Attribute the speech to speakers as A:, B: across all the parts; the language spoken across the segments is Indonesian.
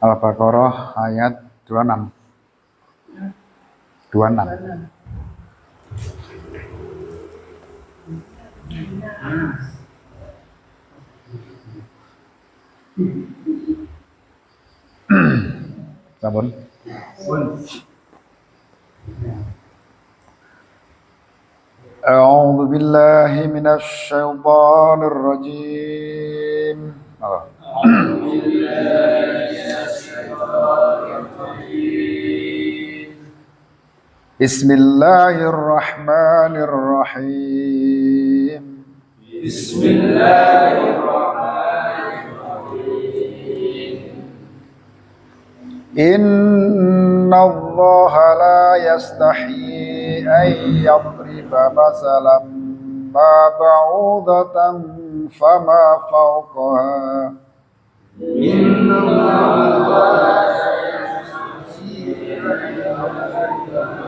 A: Al-Baqarah ayat 26. 26. Sampun. A'udzu billahi minasy syaithanir rajim. Bismillahirrahmanirrahim. Inna Allaha la yastahi an yadriba masalan ma ba'udatan fama fawqaha. Inna Allaha la yastahi an yadriba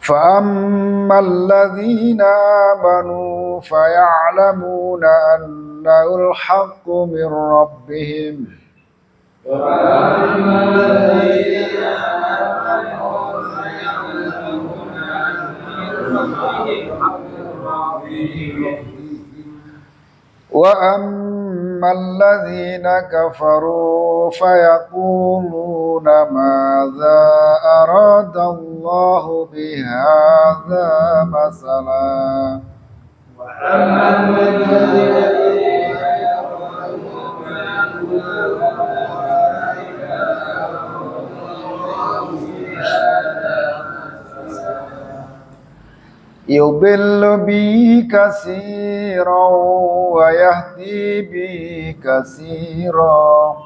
A: فأما الذين آمنوا فيعلمون أنه الحق من ربهم وأما الذين آمنوا فيعلمون أنه الحق من ربهم وأما الذين كفروا فيقولون ماذا أراد الله بهذا مثلا وأما الذين كفروا فيقولون يضل به كثيرا ويهدي به كثيرا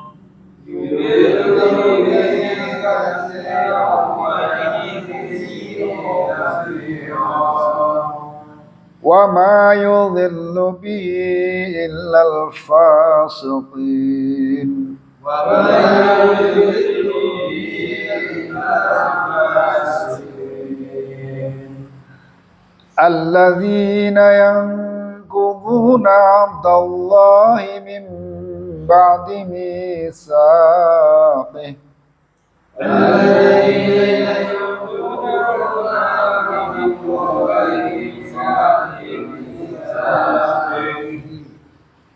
A: وما يضل به إلا الفاسقين الذين ينقضون عهد الله من بعد ميثاقه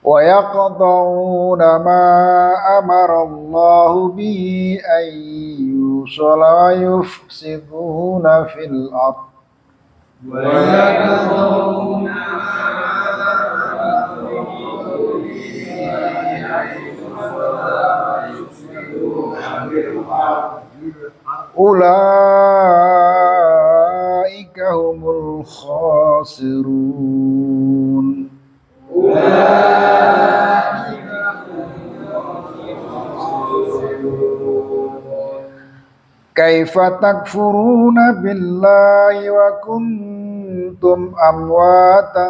A: ويقطعون ما أمر الله به أن يوصل ويفسدون في الأرض ويقطعون أولئك هم الخاسرون كيف تكفرون بالله وكنتم أمواتا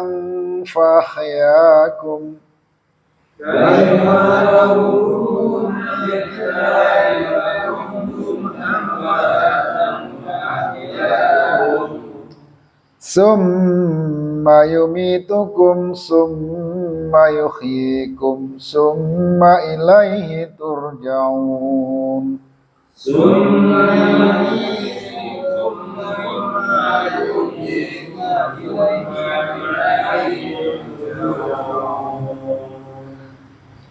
A: فأحياكم كيف تكفرون بالله وكنتم أمواتا فأحياكم ثم يميتكم ثم يحييكم ثم إليه ترجعون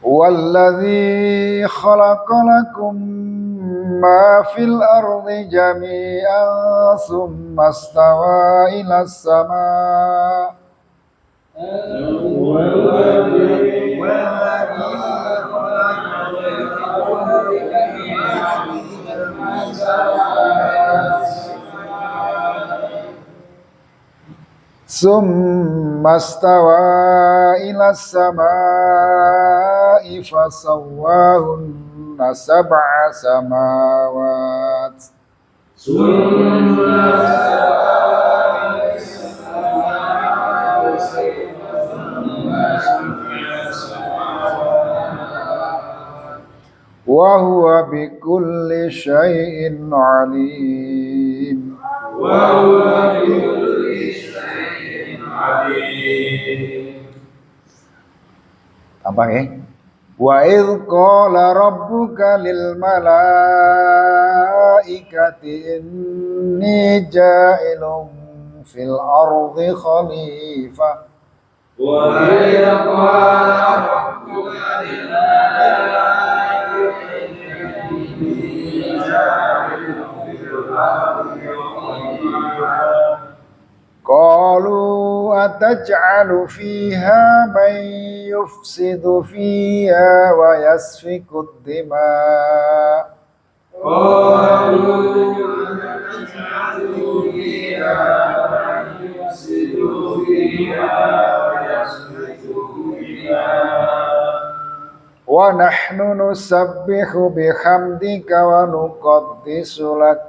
A: والذي خلق لكم ما في الأرض جميعا ثم استوى إلى السماء ثم استوى إلى السماء فسواهن 7 سماوات وهو بكل شيء عليم. Tambah ya. Wa idh qala rabbuka lil malaikati inni ja'ilun fil ardi khalifah.
B: Wa idh qala rabbuka lil malaikati inni ja'ilun fil ardi khalifah.
A: Qalu ataj'alu fiha man yufsidu fiha wa yasfiku dima.
B: Qalu ataj'alu fiha man yufsidu fiha wa yasfiku dima.
A: Wa nahnu nusabbihu bihamdika wa nuqaddisu lak.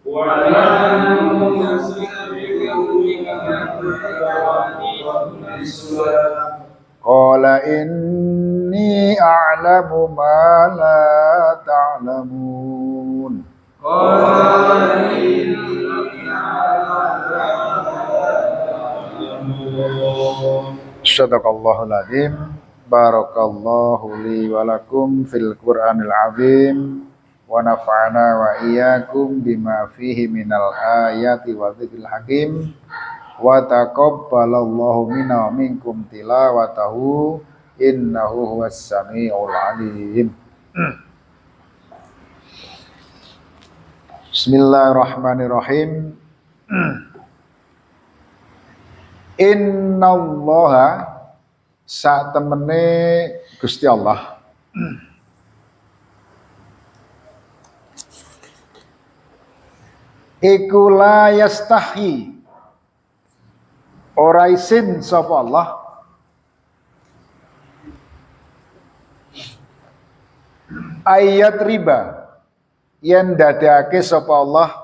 B: Wa nahnu nusabbihu bihamdika wa nuqaddisu lak.
A: Qala inni a'lamu ma la ta'lamun.
B: Qala inni a'lamu ma la ta'lamun.
A: Shadaqallahul adzim. Barakallahu li wa lakum fil Qur'anil azim wa nafa'ana wa iyyakum bima fihi minal ayati wa dzikril hakim. Wa taqabbalallahu minna wa minkum tilawatahu innahu huwas samiul alim. Bismillahirrahmanirrahim. Innallaha sak temene Gusti Allah iku la yastahi ora isin sapa Allah ayat riba yen dadekake sapa Allah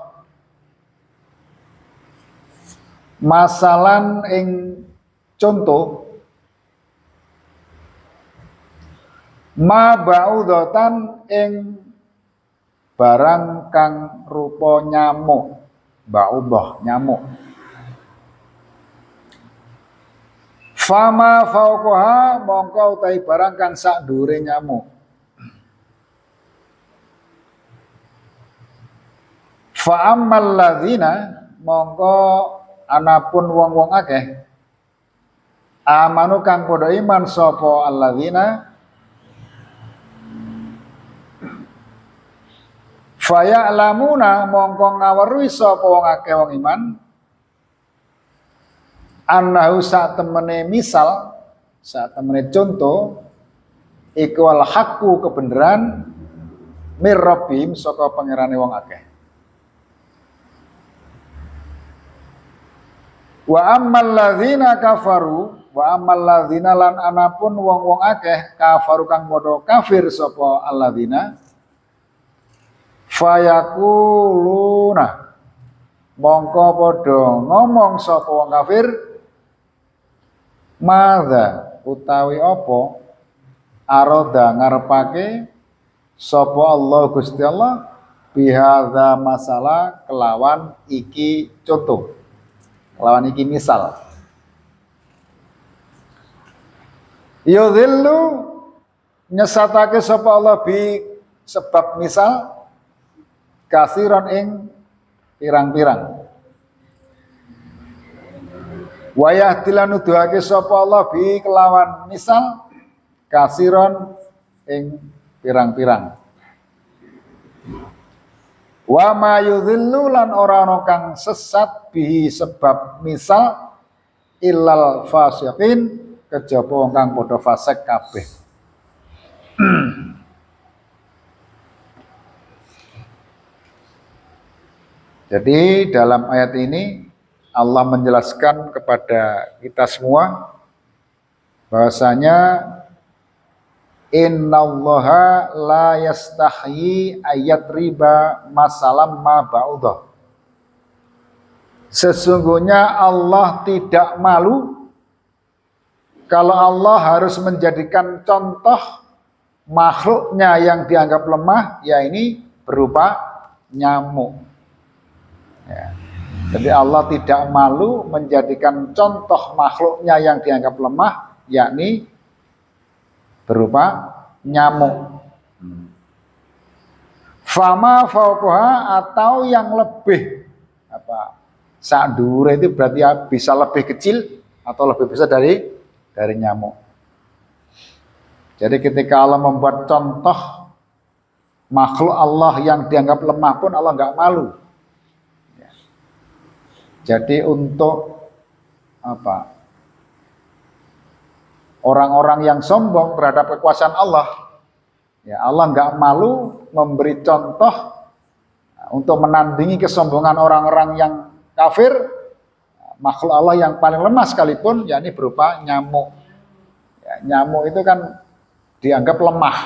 A: masalan ing contoh ma ba'udatan ing barang kang rupa nyamuk, ba'udah nyamuk. Fama fauqaha mongko utahe barang kang sak dhuwure nyamuk. Fa ammal ladzina mongko anapun wong-wong akeh amanu kang padha iman sapa alladzina faya'lamuna mongko ngaweruhi sapa wong akeh wong iman annahu sak temene misal sak temene contoh iku al haqqu kebenaran mir rabbihim saka pangerane wong akeh. Wa ammal ladzina kafaru wa ammal ladzina lan anapun wong-wong akeh kafaru kang padha kafir sapa alladzina fayakuluna mongko padha ngomong sapa wong kafir madza utawi apa aroda ngarepake sapa Allah Gusti Allah bihadza masalah kelawan iki contoh kelawan iki misal yudhillu nyesatake sapa Allah bi sebab misal kasiron ing pirang-pirang wayah dilanuduhake sapa Allah bi kelawan misal kasiron ing pirang-pirang wa ma yudhillu lan ora ana kang sesat bihi sebab misal illal fasiqin kejaba wong kang padha fasik kabeh. Jadi dalam ayat ini Allah menjelaskan kepada kita semua bahwasanya innallaha la yastahyi ayat riba masalam ma ba'udah. Sesungguhnya Allah tidak malu kalau Allah harus menjadikan contoh makhluknya yang dianggap lemah, ya ini berupa nyamuk. Ya. Jadi Allah tidak malu menjadikan contoh makhluknya yang dianggap lemah, yakni berupa nyamuk. Fama fauqaha, atau yang lebih sak dhuwure itu berarti bisa lebih kecil atau lebih besar dari nyamuk. Jadi ketika Allah membuat contoh makhluk Allah yang dianggap lemah pun Allah nggak malu. Jadi untuk orang-orang yang sombong terhadap kekuasaan Allah, ya Allah nggak malu memberi contoh untuk menandingi kesombongan orang-orang yang kafir, makhluk Allah yang paling lemah sekalipun, yakni berupa nyamuk. Ya, nyamuk itu kan dianggap lemah,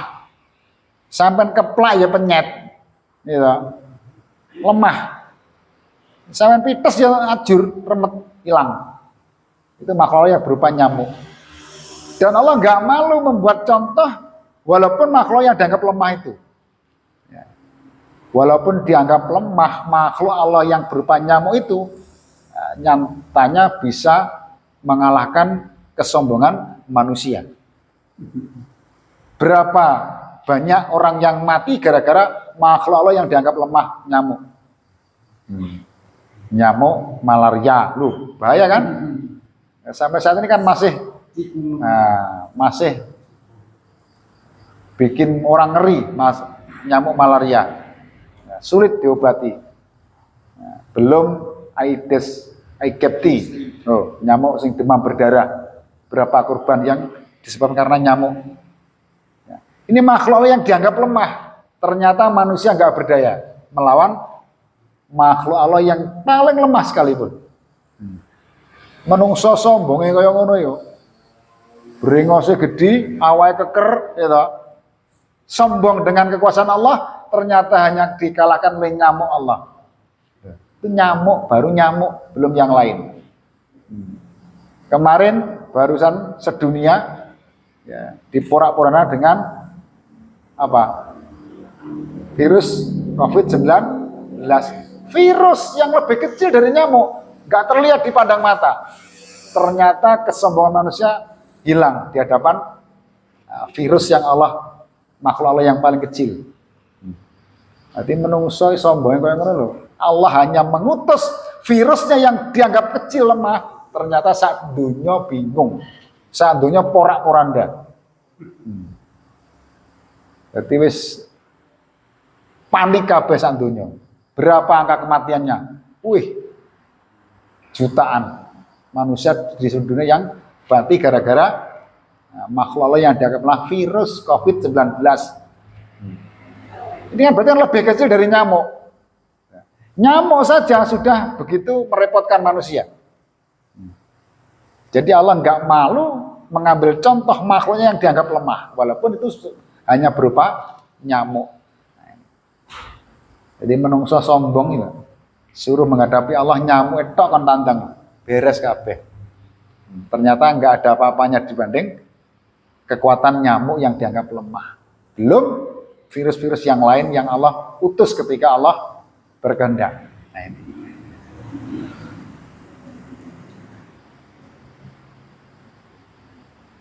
A: sampai keplak ya penyet, gitu. Lemah. Sampai pites ya ajur, remet, hilang. Itu makhluk yang berupa nyamuk. Dan Allah nggak malu membuat contoh walaupun makhluk yang dianggap lemah itu. Ya. Walaupun dianggap lemah, makhluk Allah yang berupa nyamuk itu nyatanya bisa mengalahkan kesombongan manusia. Berapa banyak orang yang mati gara-gara makhluk Allah yang dianggap lemah, nyamuk. Nyamuk malaria, bahaya kan? Sampai saat ini kan masih bikin orang ngeri, nyamuk malaria, sulit diobati. Belum Aedes aegypti, nyamuk sing demam berdarah, berapa korban yang disebabkan karena nyamuk. Ini makhluk yang dianggap lemah, ternyata manusia nggak berdaya melawan makhluk Allah yang paling lemah sekalipun. Menungso sombonge kaya ngono yo. Brengose gedhi, awake keker, gitu. Sombong dengan kekuasaan Allah, ternyata hanya dikalahkan oleh nyamuk Allah. Itu nyamuk, baru nyamuk, belum yang lain. Kemarin barusan sedunia ya, diporak-poranda dengan virus COVID-19. Virus yang lebih kecil dari nyamuk, nggak terlihat di pandang mata. Ternyata kesombongan manusia hilang di hadapan virus yang makhluk Allah yang paling kecil. Jadi menungso sombong kayak ngono lho. Allah hanya mengutus virusnya yang dianggap kecil lemah, ternyata sak dunya bingung. Sak dunya porak-poranda. Jadi wis panik kabeh sak dunya. Berapa angka kematiannya? Jutaan manusia di seluruh dunia yang mati gara-gara makhluk Allah yang dianggaplah virus COVID-19. Ini kan berarti lebih kecil dari nyamuk. Nyamuk saja sudah begitu merepotkan manusia. Jadi Allah nggak malu mengambil contoh makhluknya yang dianggap lemah, walaupun itu hanya berupa nyamuk. Jadi menungso sombong itu, suruh menghadapi Allah nyamuk itu kan tantang, beres kabeh. Ternyata nggak ada apa-apanya dibanding kekuatan nyamuk yang dianggap lemah. Belum virus-virus yang lain yang Allah utus ketika Allah berkehendak. Nah ini.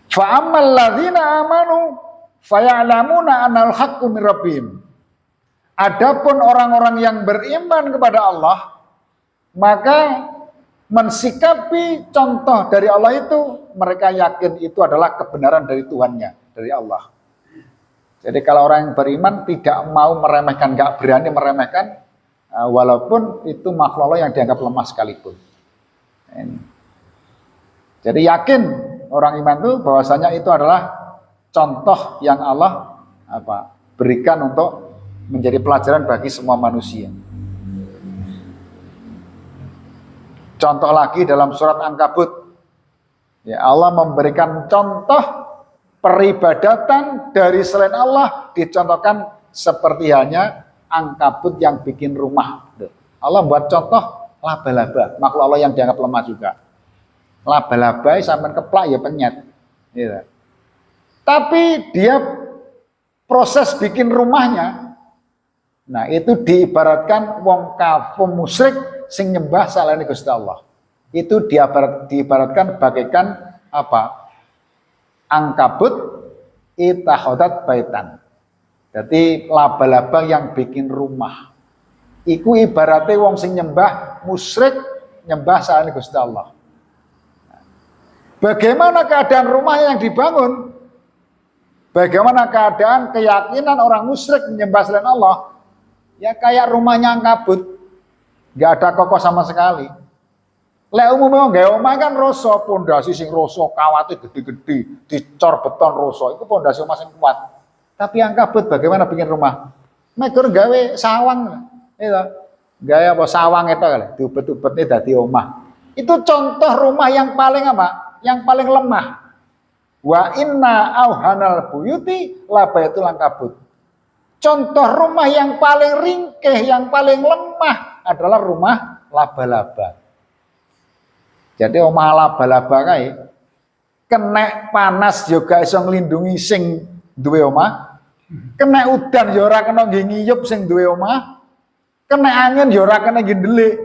A: Fa'ammal ladzina amanu faya'lamuna annal haqqu min rabbihim. Adapun orang-orang yang beriman kepada Allah, maka mensikapi contoh dari Allah itu, mereka yakin itu adalah kebenaran dari Tuhannya, dari Allah. Jadi kalau orang yang beriman tidak mau meremehkan, nggak berani meremehkan, walaupun itu makhluk Allah yang dianggap lemah sekalipun. Jadi yakin orang iman itu bahwasanya itu adalah contoh yang Allah berikan untuk menjadi pelajaran bagi semua manusia. Contoh lagi dalam surat Ankabut, ya Allah memberikan contoh peribadatan dari selain Allah, dicontohkan seperti halnya Ankabut yang bikin rumah. Allah buat contoh laba-laba, makhluk Allah yang dianggap lemah juga. Laba-laba sampai keplak ya penyet. Gitu. Tapi dia proses bikin rumahnya, nah itu diibaratkan wong kafir musyrik sing nyembah salane Gusti Allah. Itu diibaratkan bagaikan apa? Angkabut itakhodat baitan. Jadi laba-laba yang bikin rumah. Iku ibaratnya wong sing nyembah musyrik nyembah salane Gusti Allah. Bagaimana keadaan rumah yang dibangun? Bagaimana keadaan keyakinan orang musyrik menyembah selain Allah? Ya kayak rumahnya angkabut, nggak ada kokoh sama sekali. Lek umumnya nggak omah kan roso, pondasi sing roso, kawatnya gede-gede, dicor beton roso, itu pondasi rumah sing kuat. Tapi angkabut bagaimana bikin rumah? Mekur gawe sawang, itu gawe apa sawang itu kali, diubet-ubetnya dadi omah. Itu contoh rumah yang paling apa? Yang paling lemah. Wa inna auhanal buyuti labaitul ankabut. Contoh rumah yang paling ringkih, yang paling lemah adalah rumah laba-laba. Jadi omah laba-laba kae kena panas juga iso nglindungi sing duwe omah. Kena udan ya ora kena ngiyup sing duwe omah. Kena angin ya ora kena ndelik.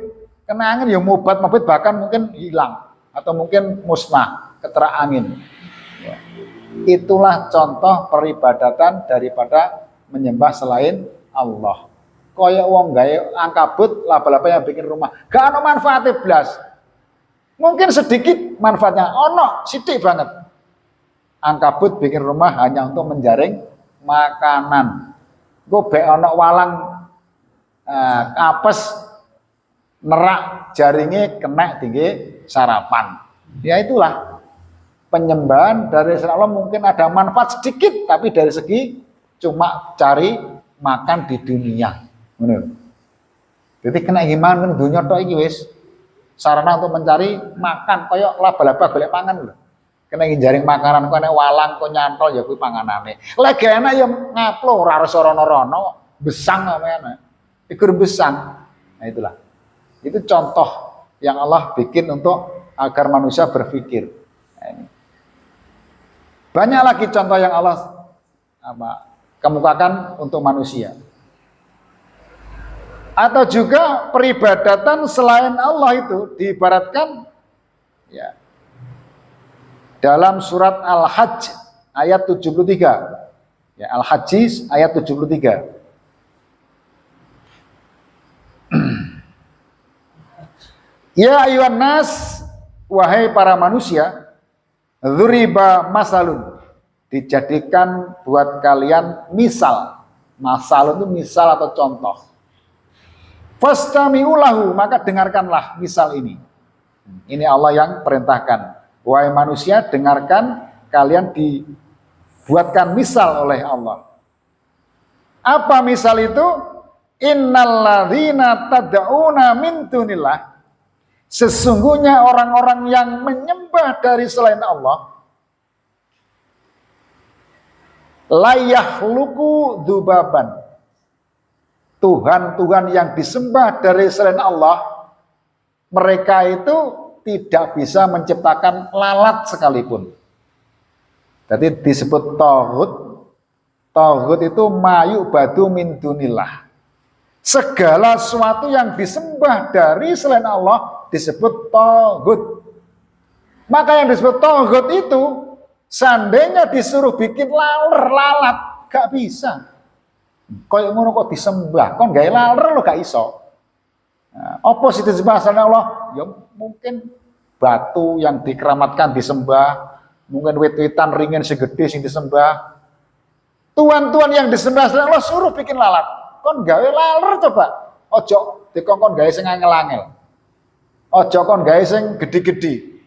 A: Kena angin ya mobat-mobat bahkan mungkin hilang atau mungkin musnah keterak angin. Itulah contoh peribadatan daripada menyembah selain Allah. Kaya wong gawe angkabut laba-laba yang bikin rumah. Gak ada manfaatnya blas. Mungkin sedikit manfaatnya, ono sithik banget. Angkabut bikin rumah hanya untuk menjaring makanan. Gue be ono walang apes nerak jaringnya kena tinggi sarapan. Ya itulah. Penyembahan dari selain Allah mungkin ada manfaat sedikit, tapi dari segi cuma cari makan di dunia. Benar. Jadi kena gimana kan dunia tok iki wis sarana untuk mencari makan koyo laba-laba golek pangan lho. Kena jaring makanan kok nek walang kok nyantol ya kuwi panganane. Lek enak ya ngaplo ora rasa rono-rono, besang namanya. Iku besang. Nah itulah. Itu contoh yang Allah bikin untuk agar manusia berpikir. Nah, ini. Banyak lagi contoh yang Allah kemukakan untuk manusia. Atau juga peribadatan selain Allah itu diibaratkan ya, dalam surat Al-Hajj ayat 73. Ya, Al-Hajj ayat 73. Ya ayuhan nas, wahai para manusia, dzuriba masalun, dijadikan buat kalian misal. Masal itu misal atau contoh. Fastami'u lahu, maka dengarkanlah misal ini. Ini Allah yang perintahkan. Wahai manusia, dengarkan, kalian dibuatkan misal oleh Allah. Apa misal itu? Innalladzina tad'una min dunillah. Sesungguhnya orang-orang yang menyembah dari selain Allah la yakhluqu dzubaban. Tuhan-tuhan yang disembah dari selain Allah, mereka itu tidak bisa menciptakan lalat sekalipun. Jadi disebut tauhid. Tauhid itu mayu badu min dunillah. Segala sesuatu yang disembah dari selain Allah disebut tauhid. Maka yang disebut tauhid itu seandainya disuruh bikin lalat, gak bisa. Kayak ngono kok disembah, kon gawe laler lo gak iso. Nah, apa sih disembah selain Allah? Ya mungkin batu yang dikeramatkan disembah, mungkin wit-witan ringin segede sing disembah. Tuhan-tuhan yang disembah selain Allah suruh bikin lalat. Kon gawe laler coba. Ojo dikongkon gawe sing angel-angel. Ojo kon gawe sing gede-gede.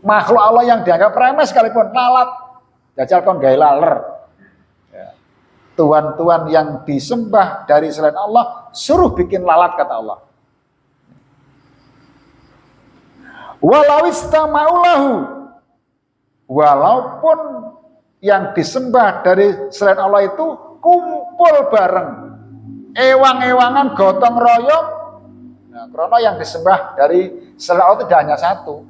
A: Makhluk Allah yang dianggap remeh sekalipun lalat, jajal kon gawe laler. Tuhan-tuhan yang disembah dari selain Allah suruh bikin lalat, kata Allah. Walau istama'ulahu, walaupun yang disembah dari selain Allah itu kumpul bareng, ewang-ewangan gotong royong. Nah, karena yang disembah dari selain Allah tidak hanya satu.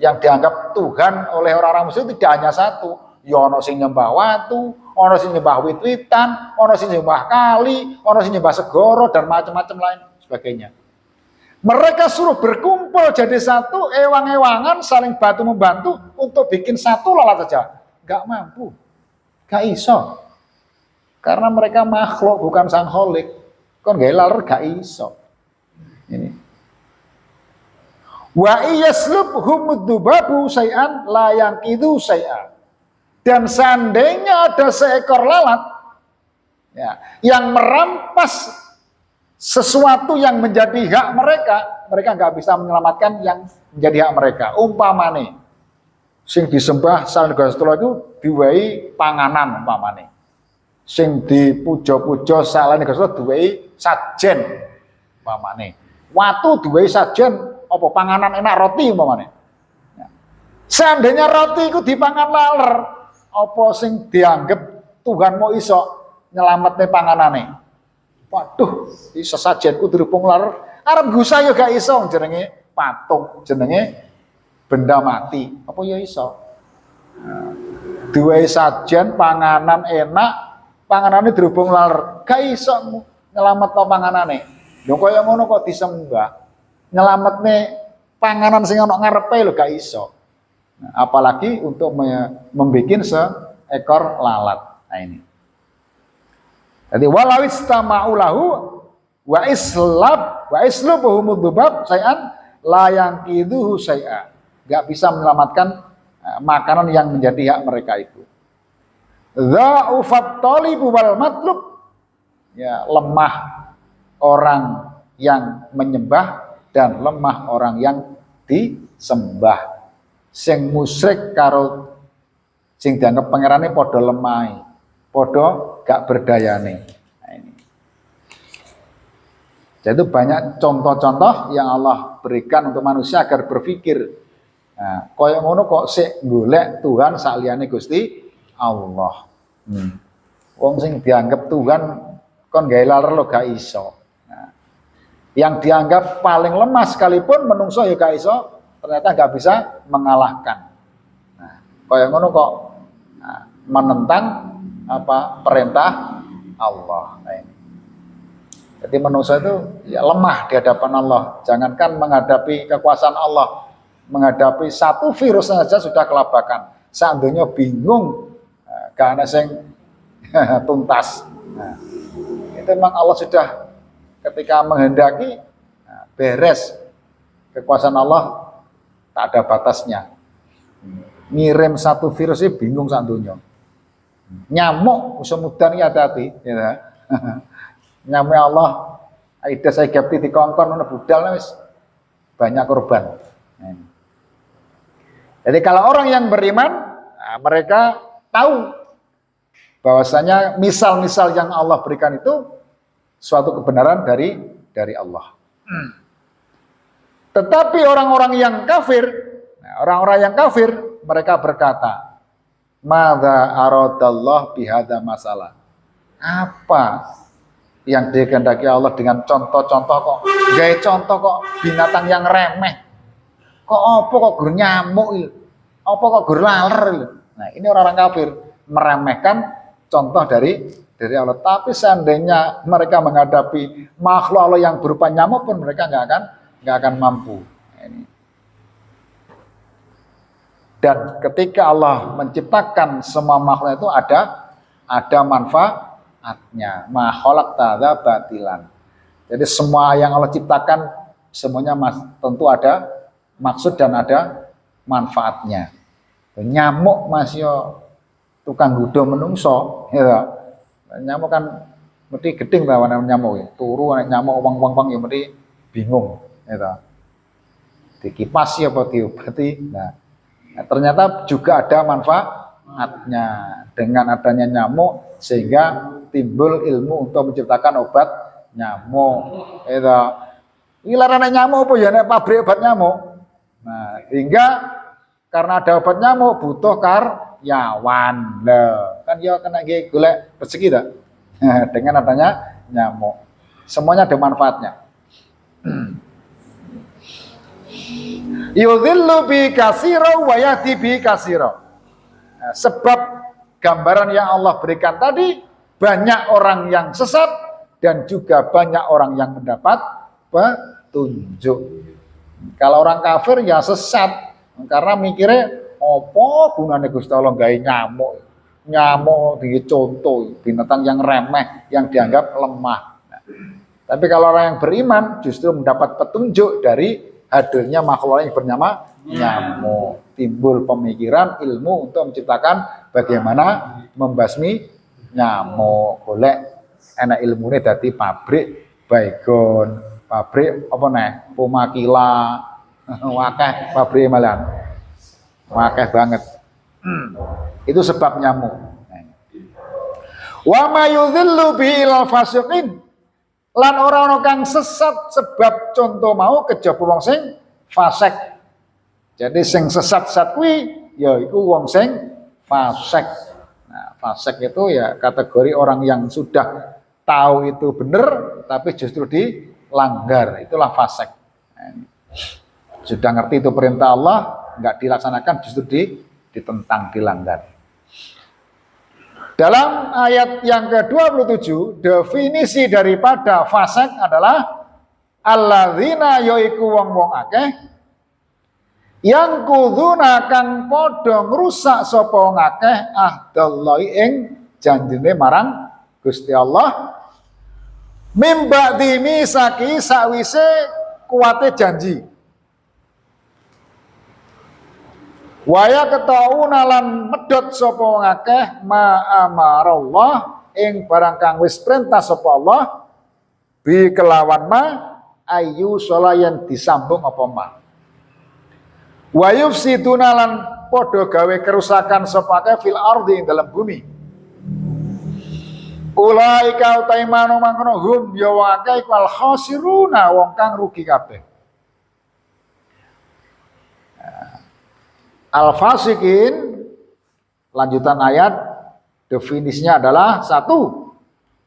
A: Yang dianggap Tuhan oleh orang-orang muslim tidak hanya satu. Ya ono sing nyembah watu, ono sing nyembah wit-witan, ono sing nyembah kali, ono sing nyembah segoro dan macam-macam lain sebagainya. Mereka suruh berkumpul jadi satu, ewang-ewangan saling bantu membantu untuk bikin satu lalat saja. Gak mampu, gak iso. Karena mereka makhluk bukan sang kholik. Kon gak laler gak iso. Ini. Wa iyaslubhumud dubabu say'an la yanqidu say'a. Dan seandainya ada seekor lalat ya, yang merampas sesuatu yang menjadi hak mereka, mereka nggak bisa menyelamatkan yang menjadi hak mereka. Umpamane sing disembah Salnegara itu diwehi panganan umpamane. Sing dipuja-puja Salnegara diwehi sajen umpamane. Watu diwehi sajen apa panganan enak roti umpamane. Ya. Seandainya roti itu dipangan laler, apa sing dianggap Tuhan mau iso nyelametne panganane. Waduh, iso sajenku dirupung laler, arep gusa ya gak iso jenenge patung, jenenge benda mati. Apa ya iso? Nah, duwe sajen panganan enak, panganane dirupung laler, gak iso nyelametno panganane. Lho kaya ngono kok disembah. Nyelametne panganan sing ana ngarepe lho gak iso. Nah, apalagi untuk membuat seekor lalat. Nah ini. Jadi walawis tama'ulahu wa islubuhumud dubab say'an la yanqiduhu say'a. Gak bisa menyelamatkan makanan yang menjadi hak mereka itu. Dha'ufat talibu wal matlub. Ya, lemah orang yang menyembah dan lemah orang yang disembah. Sing musyrik karo sing dianggap pangerane padha lemah, padha gak berdayane. Nah, ini. Jadi banyak contoh-contoh yang Allah berikan untuk manusia agar berpikir. Nah, kaya ngono kok sik golek Tuhan saliyane Gusti Allah. Wong sing dianggap Tuhan kon gawe laler lo gak iso. Nah, yang dianggap paling lemah sekalipun menungso ya gak iso, ternyata nggak bisa mengalahkan. Nah, kaya ngono kok menentang apa perintah Allah. Nah, ini. Jadi manusia itu ya lemah di hadapan Allah. Jangankan menghadapi kekuasaan Allah, menghadapi satu virus saja sudah kelabakan. Seandainya bingung, gak ada yang tuntas. Nah, itu memang Allah sudah ketika menghendaki beres. Kekuasaan Allah tak ada batasnya. Ngirim satu virus ini bingung sak donya. Nyamuk usamudan iki hati-hati, ya. Nyamuk Allah Aedes aegypti dikongkon ana budal wis banyak korban. Jadi kalau orang yang beriman, mereka tahu bahwasanya misal-misal yang Allah berikan itu suatu kebenaran dari Allah. Tetapi orang-orang yang kafir, mereka berkata, "Madza aradallah bihadza masalah." Apa yang dikehendaki Allah dengan contoh-contoh kok gawe contoh kok binatang yang remeh. Kok apa kok gur nyamuk iki? Apa kok gur laler iki? Nah, ini orang-orang kafir meremehkan contoh dari Allah. Tapi seandainya mereka menghadapi makhluk Allah yang berupa nyamuk pun mereka nggak akan mampu. Ini. Dan ketika Allah menciptakan semua makhluk itu ada manfaatnya. Ma khalaqta dza batilan. Jadi semua yang Allah ciptakan semuanya tentu ada maksud dan ada manfaatnya. Nyamuk masih tukang gudo menungso, ya. Nyamuk kan mesti gedeng ta wana nyamuk ya. Turu nek nyamuk wong-wong ya mesti bingung. Itu. Dikipas ya apa diobati. Nah, ternyata juga ada manfaatnya dengan adanya nyamuk sehingga timbul ilmu untuk menciptakan obat nyamuk. Itu. Ini larane nyamuk apa ya nek pabrik obat nyamuk. Nah, hingga karena ada obat nyamuk butuh karyawan. Lah, kan ya kena golek rezeki ta. Dengan adanya nyamuk. Semuanya ada manfaatnya. Yudhillu bi katsira wa yahdi bi katsira. Nah, sebab gambaran yang Allah berikan tadi banyak orang yang sesat dan juga banyak orang yang mendapat petunjuk. Kalau orang kafir ya sesat, karena mikirnya apa gunanya Gusti Allah gawe nyamuk. Nyamuk contoh binatang yang remeh, yang dianggap lemah. Nah, tapi kalau orang yang beriman justru mendapat petunjuk dari hadirnya makhluk yang bernama nyamuk. Timbul pemikiran ilmu untuk menciptakan bagaimana membasmi nyamuk. Golek enak ilmune dadi pabrik baygon, pabrik apa nih? Pemakila, wakeh pabrik malahan. Wakeh banget. Itu sebab nyamuk. Wa ma yudhillu bil fasiqin. Lan orang kang sesat sebab contoh mau kejaba wong sing fasik. Jadi sing sesat-sesat kuwi ya iku wong sing fasik. Nah, fasik itu ya kategori orang yang sudah tahu itu benar tapi justru dilanggar. Itulah fasik. Sudah ngerti itu perintah Allah, enggak dilaksanakan justru ditentang, dilanggar. Dalam ayat yang ke-27, definisi daripada fasik adalah alladzina yaiku wong-wong akeh yang kuduna kang padha ngrusak sapa wong akeh ahdallahi ing janjine marang Gusti Allah mimba dimisaki sakwise kuwate janji. Waya ketauna lan medhot sapa wong akeh ma amarallah ing barang kang wis perintah sapa Allah bi kelawan ma ayu solayan disambung apa ma. Wa yufsiduna lan padha gawe kerusakan sapa akeh fil ardi ing dalam bumi. Ulaika utaimanu mangkono hum ya wong akeh iku al khasiruna wong kang rugi kabeh. Al-fasikin lanjutan ayat definisinya adalah satu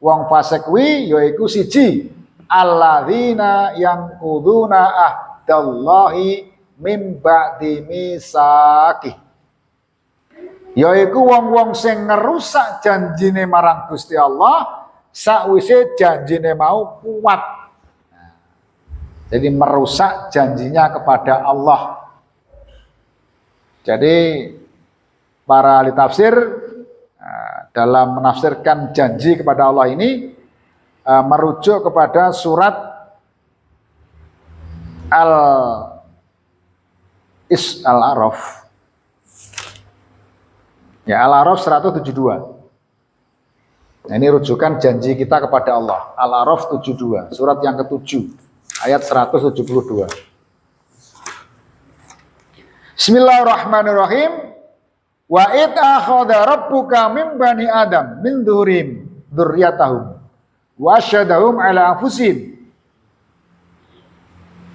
A: wong fasik kuwi yaiku siji alladzina yang kuduna ahdallahi mim ba'di misaki yaiku wong-wong sing ngerusak janjine marang Gusti Allah sakwise janjine mau kuat. Jadi merusak janjinya kepada Allah. Jadi para ahli tafsir dalam menafsirkan janji kepada Allah ini merujuk kepada surat Al-A'raf. Ya, Al-A'raf 172. Nah, ini rujukan janji kita kepada Allah. Al-A'raf 72, surat yang ke-7, ayat 172. Bismillahirrahmanirrahim. Wa id akhadha rabbuka min bani Adam min dhurim dzurriyyatahum wa asyhadahum ala anfusihim.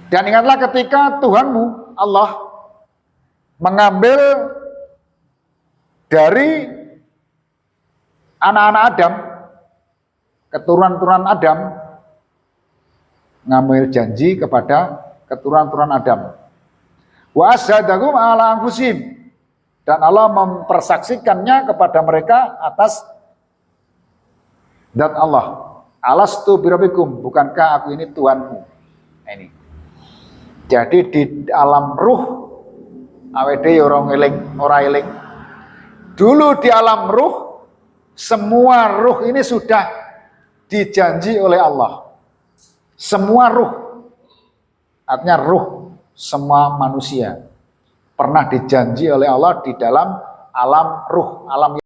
A: Dan ingatlah ketika Tuhanmu Allah mengambil dari anak-anak Adam, keturunan-turunan Adam, ngambil janji kepada keturunan-turunan Adam. Wa asyhadahum ala anfusihim, dan Allah mempersaksikannya kepada mereka atas zat Allah. Alastu birabbikum, bukankah aku ini Tuhanmu? Ini. Jadi di alam ruh awede ora eling. Dulu di alam ruh semua ruh ini sudah dijanji oleh Allah. Semua ruh, artinya ruh semua manusia pernah dijanji oleh Allah di dalam alam ruh, alam